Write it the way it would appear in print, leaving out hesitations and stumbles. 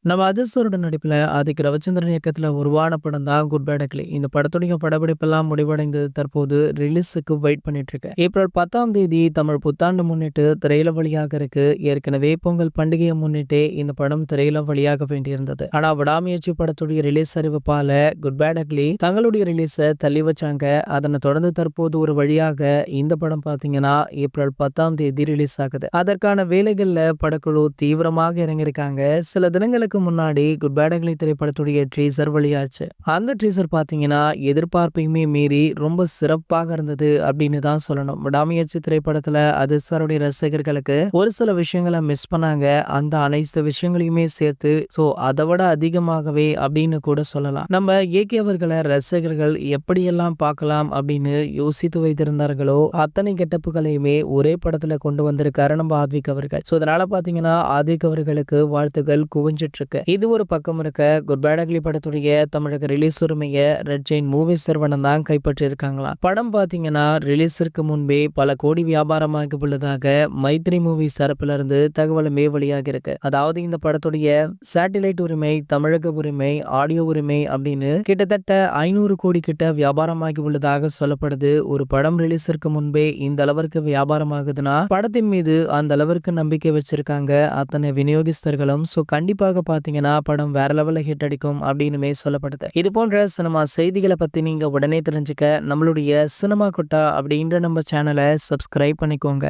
நம்ம அஜித்தோட நடிப்புல ஆதிக் ரவிச்சந்திரன் இயக்கத்துல உருவான படம் தான் குட் பேட் அக்லி. இந்த படத்துடைய படப்பிடிப்பெல்லாம் முடிவடைந்து தற்போது ரிலீஸுக்கு வெயிட் பண்ணிட்டு இருக்கு. ஏப்ரல் 10ஆம் தேதி தமிழ் புத்தாண்டு முன்னிட்டு திரையில வெளியாக இருக்கு. ஏற்கனவே பொங்கல் பண்டிகையை முன்னிட்டே இந்த படம் திரையில வெளியாக வேண்டியிருந்தது. ஆனா விடாமுயற்சி படத்துடைய ரிலீஸ் அறிவிப்பால குட் பேட் அக்லி தங்களுடைய ரிலீஸை தள்ளி வச்சாங்க. அதனை தொடர்ந்து தற்போது ஒரு வழியாக இந்த படம் பாத்தீங்கன்னா ஏப்ரல் 10ஆம் தேதி ரிலீஸ் ஆகுது. அதற்கான வேலைகள்ல படக்குழு தீவிரமாக இறங்கியிருக்காங்க. சில தினங்களுக்கு முன்னாடி குட் பேட் அக்லி திரைப்படத்துடைய ட்ரீசர் வெளியாச்சு. அந்த ட்ரீசர் பாத்தீங்கன்னா எதிர்பார்ப்பையுமே மீறி ரொம்ப சிறப்பாக இருந்தது அப்படின்னு தான் சொல்லணும். விடாமுயற்சி திரைப்படத்துல அதிர்சாருடைய ரசிகர்களுக்கு ஒரு சில விஷயங்களை மிஸ் பண்ணாங்க. அந்த அனைத்து விஷயங்களையுமே சேர்த்து அதை விட அதிகமாகவே அப்படின்னு கூட சொல்லலாம். நம்ம ஏகே அவர்களை ரசிகர்கள் எப்படியெல்லாம் பார்க்கலாம் அப்படின்னு யோசித்து வைத்திருந்தார்களோ அத்தனை கெட்டப்புகளையுமே ஒரே படத்துல கொண்டு வந்திருக்காரு நம்ம ஆத்விக் அவர்கள். அதனால பாத்தீங்கன்னா ஆத்விக் அவர்களுக்கு வாழ்த்துக்கள் குவிஞ்சிட்டு இருக்கு. இது ஒரு பக்கம் இருக்க, குட் பேட் அக்லி படத்துடைய தமிழக ரிலீஸ் உரிமையை ரெட் ஜெயின் மூவிஸ் நிறுவனம் தான் கைப்பற்றி இருக்காங்களாம். படம் பாத்தீங்கன்னா ரிலீஸிற்கு முன்பே பல கோடி வியாபாரமாக உள்ளதாக மைத்ரி மூவி தரப்புல இருந்து தகவலுமே வெளியாகி இருக்கு. அதாவது இந்த படத்துடைய சேட்டிலைட் உரிமை, தமிழக உரிமை, ஆடியோ உரிமை அப்படின்னு கிட்டத்தட்ட 500 கோடி கிட்ட வியாபாரமாகி உள்ளதாக சொல்லப்படுது. ஒரு படம் ரிலீஸிற்கு முன்பே இந்த அளவிற்கு வியாபாரமாகுதுன்னா படத்தின் மீது அந்த அளவிற்கு நம்பிக்கை வச்சிருக்காங்க அத்தனை விநியோகஸ்தர்களும். கண்டிப்பாக பாத்தீங்கன்னா படம் வேற லெவல்ல ஹிட் அடிக்கும் அப்படின்னுமே சொல்லப்படுது. இது போன்ற சினிமா செய்திகளை பத்தி நீங்க உடனே தெரிஞ்சுக்க நம்மளுடைய சினிமா கொட்டா அப்படின்ற நம்ம சேனலை சப்ஸ்கிரைப் பண்ணிக்கோங்க.